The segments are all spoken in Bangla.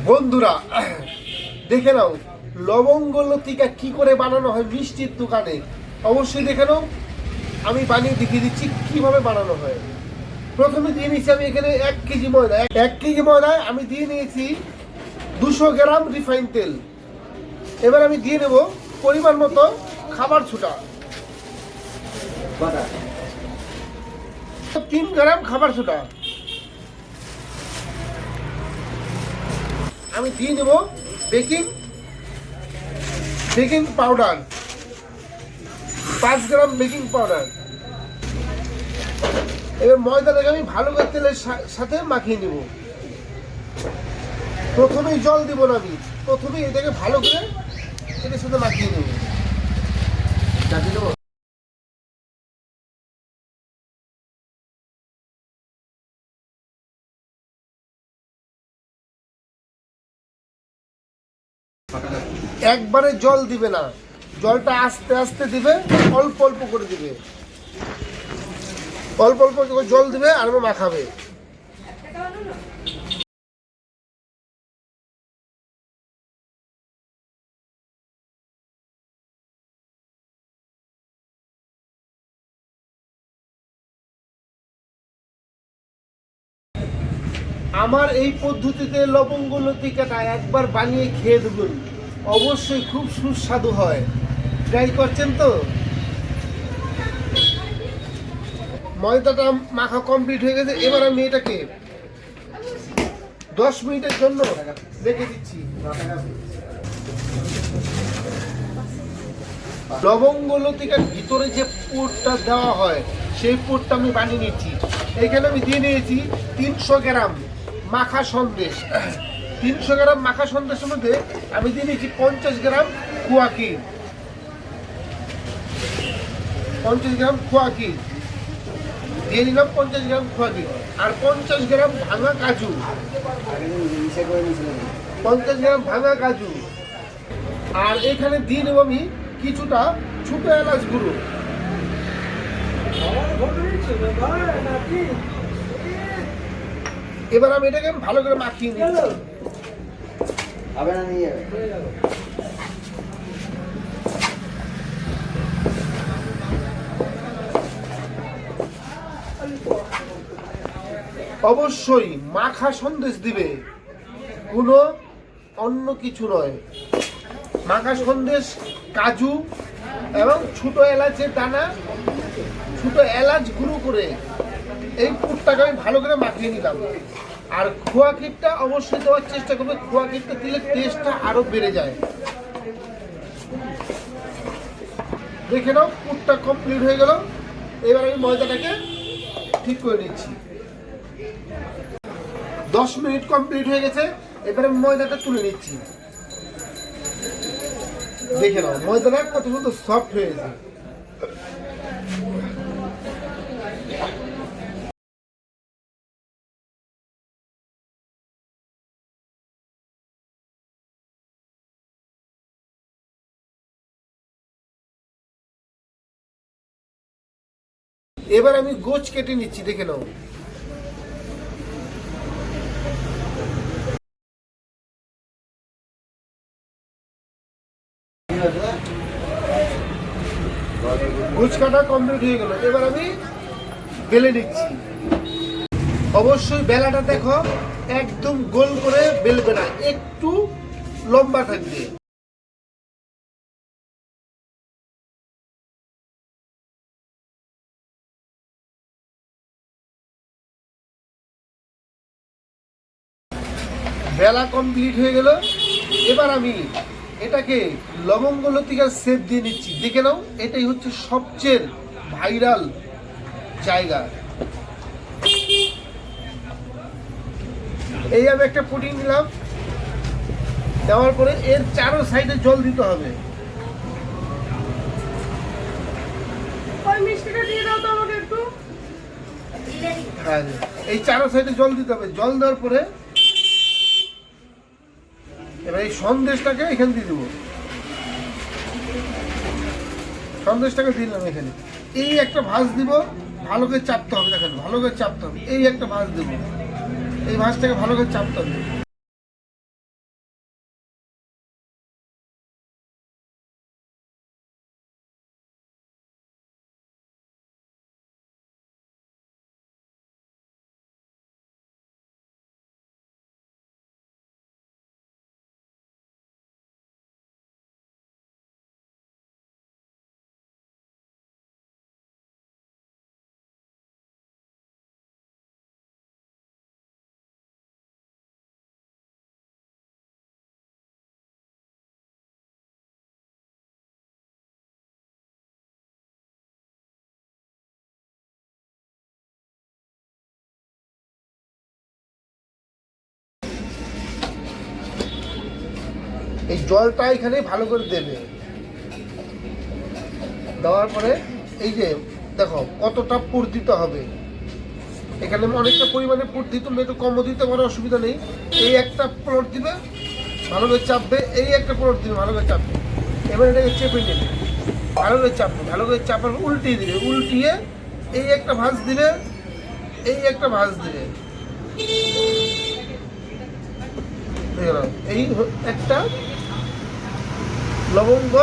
বন্ধুরা দেখে নাও লবঙ্গ লতিকা কি করে বানানো হয় মিষ্টির দোকানে। অবশ্যই দেখে নাও, আমি বানিয়ে দেখিয়ে দিচ্ছি কিভাবে বানানো হয়। প্রথমে দিয়ে নিয়েছি আমি এখানে 1 কেজি ময়দা। 1 কেজি ময়দায় আমি দিয়ে নিয়েছি 200 গ্রাম রিফাইন তেল। এবার আমি দিয়ে নেব পরিমাণ মতো খাবার সোডা, 3 গ্রাম খাবার সোডা। আমি দিয়ে নেব বেকিং পাউডার, 5 গ্রাম বেকিং পাউডার। এবার ময়দাটাকে আমি ভালো করে তেলের সাথে মাখিয়ে নেব। প্রথমেই জল দিব না, আমি প্রথমেই এটাকে ভালো করে এটার সাথে মাখিয়ে নেব। একবারে জল দিবে না, জলটা আস্তে আস্তে দিবে, অল্প অল্প করে দিবে, অল্প অল্প করে জল দিবে আর মাখাবে। আমার এই পদ্ধতিতে লবঙ্গ লতিকাটা একবার বানিয়ে খেয়ে দেবেন, অবশ্যই খুব সুস্বাদু হয়। ট্রাই করছেন তো? ময়দাটা মাখা কমপ্লিট হয়ে গেছে। এবার আমি এটাকে 10 মিনিটের জন্য রেখে দিচ্ছি। লবঙ্গ লতিকার ভিতরে যে পুরটা দেওয়া হয় সেই পুরটা আমি বানিয়ে নিচ্ছি। এখানে আমি দিয়ে নিয়েছি 300 গ্রাম মাখা সন্দেশ। 300 গ্রাম মাখা সন্দেশের মধ্যে আমি দিয়ে নিয়েছি 50 গ্রাম খোয়া ক্ষীর, 50 গ্রাম খোয়া ক্ষীর দিয়ে নিলাম, 50 গ্রাম খোয়া ক্ষীর। আর 50 গ্রাম ভাঙা কাজু, 50 গ্রাম ভাঙা কাজু। আর এখানে দিয়ে নেব আমি কিছুটা ছোট এলাচ গুঁড়ো। এবার আমি এটাকে ভালো করে মাখিয়ে নিচ্ছি। অবশ্যই মাখা সন্দেশ দিবে, কোনো অন্য কিছু নয়। মাখা সন্দেশ, কাজু এবং ছোট এলাচের দানা, ছোট এলাচ গুঁড়ো করে এই পুরটাকে আমি ভালো করে মাখিয়ে নিলাম। আর খোয়া ক্ষীরটা অবশ্যই দেওয়ার চেষ্টা করবে, খোয়া ক্ষীরটা দিলে টেস্টটা আরো বেড়ে যায়। দেখে নাও পুরটা কমপ্লিট হয়ে গেল। এবার আমি ময়দাটাকে ঠিক করে নিচ্ছি। 10 মিনিট কমপ্লিট হয়ে গেছে। এবারে ময়দাটা তুলে নিচ্ছি। দেখে নাও ময়দাটা কত সুন্দর সফট হয়েছে। এবার আমি গোছ কেটে নিচ্ছি, দেখে নাও। গোছ কাটা কমপ্লিট হয়ে গেল। এবার আমি বেলে নিচ্ছি। অবশ্যই বেলাটা দেখো একদম গোল করে বেলবে না, একটু লম্বা থাকবে। বেলা কমপ্লিট হয়ে গেল। এবার আমি এটাকে লবঙ্গ লতিকার শেপ দিয়ে নিচ্ছি। দেখে নাও, এটাই হচ্ছে সবচেয়ে ভাইরাল জায়গা। এই আমি একটা পুডিং নিলাম, দেওয়ার পরে এর চারো সাইডে জল দিতে হবে। এই চারো সাইডে জল দিতে হবে। জল দেওয়ার পরে এবার এই সন্দেশটাকে এখানে দিয়ে দেবো। সন্দেশটাকে দিলাম এখানে। এই একটা ভাঁজ দিব, ভালো করে চাপতে হবে। দেখেন ভালো করে চাপতে হবে। এই একটা ভাঁজ দেবো, এই ভাঁজটাকে ভালো করে চাপতে হবে। এই জলটা এখানে ভালো করে দেবে। দেওয়ার পরে এই যে দেখো কতটা পুর দিতে হবে। এখানে অনেকটা পরিমাণে পুর দিতে হবে, একটু কমও দিতে পারো, অসুবিধা নেই। এই একটা প্লট দিবে, ভালো করে চাপবে, এই একটা প্লট দিবে, ভালো করে চাপবে। এবার এটাকে চেপে নেবে, ভালো করে চাপবে, ভালো করে চাপার উল্টিয়ে দিবে, উল্টিয়ে এই একটা ভাঁজ দিবে, এই একটা ভাঁজ দিবে। এই একটা লবঙ্গ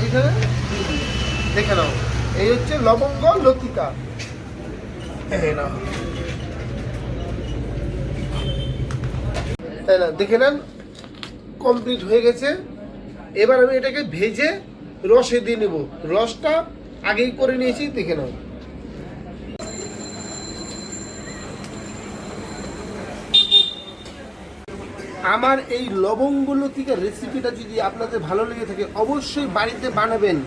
এইখানে দেখে নাও, এই হচ্ছে লবঙ্গ লতিকা। তাই না, দেখে নেন কমপ্লিট হয়ে গেছে। এবার আমি এটাকে ভেজে রসে দিয়ে নেব। রসটা আগেই করে নিয়েছি, দেখে নাও। আমার এই লবঙ্গ লতিকা রেসিপিটা যদি আপনাদের ভালো লেগে থাকে অবশ্যই বাড়িতে বানাবেন।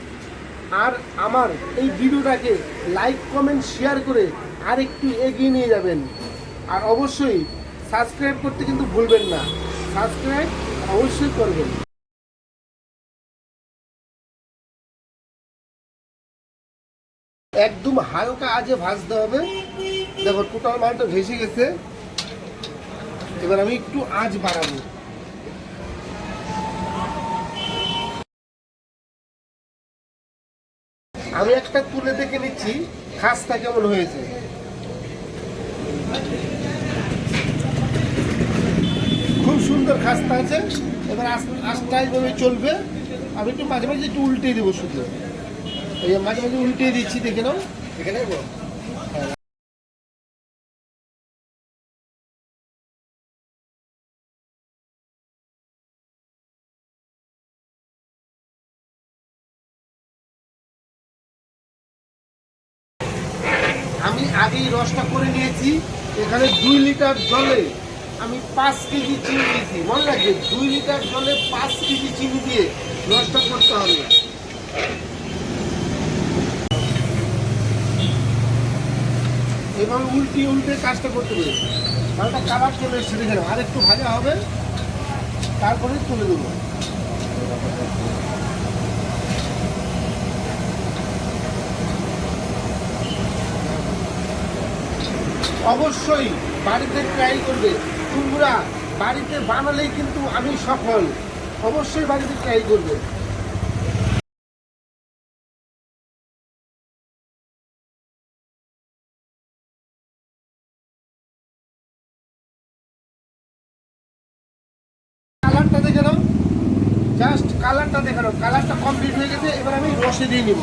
আর আমার এই ভিডিওটাকে লাইক কমেন্ট শেয়ার করে আর একটু এগিয়ে নিয়ে যাবেন। আর অবশ্যই সাবস্ক্রাইব করতে কিন্তু ভুলবেন না, সাবস্ক্রাইব অবশ্যই করবেন। একদম হালকা আজে ভাজতে হবে। দেখো টোটাল মালটা ভেসে গেছে। এবার আমি একটু আঁচ বাড়াবো। আমি একটা তুলে দেখে নিচ্ছি খাসটা কেমন হয়েছে। খুব সুন্দর খাসটা আছে। এবার আস্তে এইভাবে চলবে। আমি একটু মাঝে মাঝে একটু উল্টে দেবো, শুধু এই মাঝে মাঝে উল্টে দিচ্ছি, দেখে নাও। দেখে নেবো। আমি আগেই রসটা করে নিয়েছি। এখানে 2 লিটার জলে আমি 5 কেজি চিনি দিয়েছি। মনে রাখবে 2 লিটার জলে 5 কেজি চিনি দিয়ে রসটা করতে হবে। এভাবে উল্টে কাজটা করতে হবে। মালটা কালার চলে এসেছে, দেখে নাও। আর একটু ভাজা হবে, তারপরে তুলে দেবো। অবশ্যই বাড়িতে ট্রাই করবে। তোমরা বাড়িতে বানালেই কিন্তু আমি সফল। অবশ্যই বাড়িতে ট্রাই করবে। কালারটা দেখে নাও, জাস্ট কালারটা দেখে নাও। কালারটা কমপ্লিট হয়ে গেছে। এবার আমি রসে দিয়ে নিব।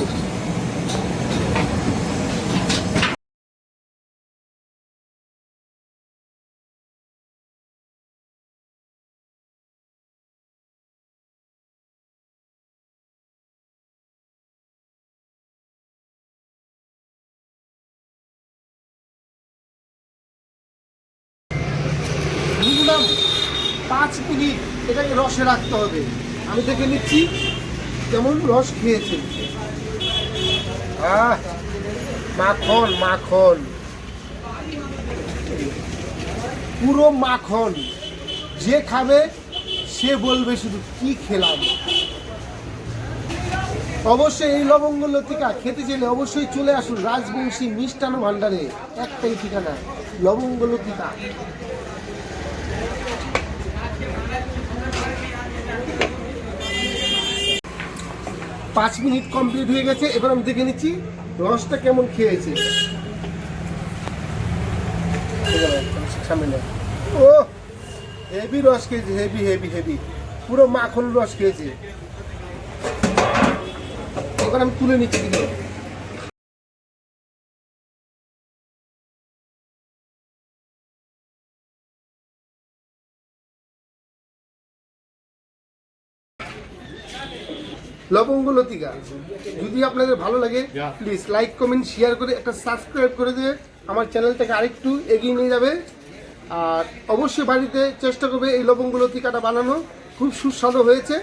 মিনিমাম 5 মিনিট এটাকে রসে রাখতে হবে। আমি দেখে নিচ্ছি কেমন রস খেয়েছে। মাখন মাখন, পুরো মাখন। যে খাবে সে বলবে শুধু কি খেলাম। অবশ্যই এই লবঙ্গ লতিকা খেতে চাইলে অবশ্যই চলে আসুন রাজবংশী মিষ্টান্ন ভান্ডারে। একটাই ঠিকানা, লবঙ্গ লতিকা। পাঁচ মিনিট কমপ্লিট হয়ে গেছে। এবার আমি দেখে নিচ্ছি রসটা কেমন খেয়েছে। ও হেভি রস খেয়েছে, হেভি হেভি হেভি, পুরো মাখন রস খেয়েছে। এবার আমি তুলে নিচ্ছি। লবঙ্গ লতিকা যদি আপনাদের ভালো লাগে প্লিজ লাইক কমেন্ট শেয়ার করে একটা সাবস্ক্রাইব করে দিয়ে আমার চ্যানেলটাকে আরেকটু এগিয়ে নিয়ে যাবে। আর অবশ্যই বাড়িতে চেষ্টা করবে এই লবঙ্গ লতিকাটা বানানো। খুব সুস্বাদু হয়েছে।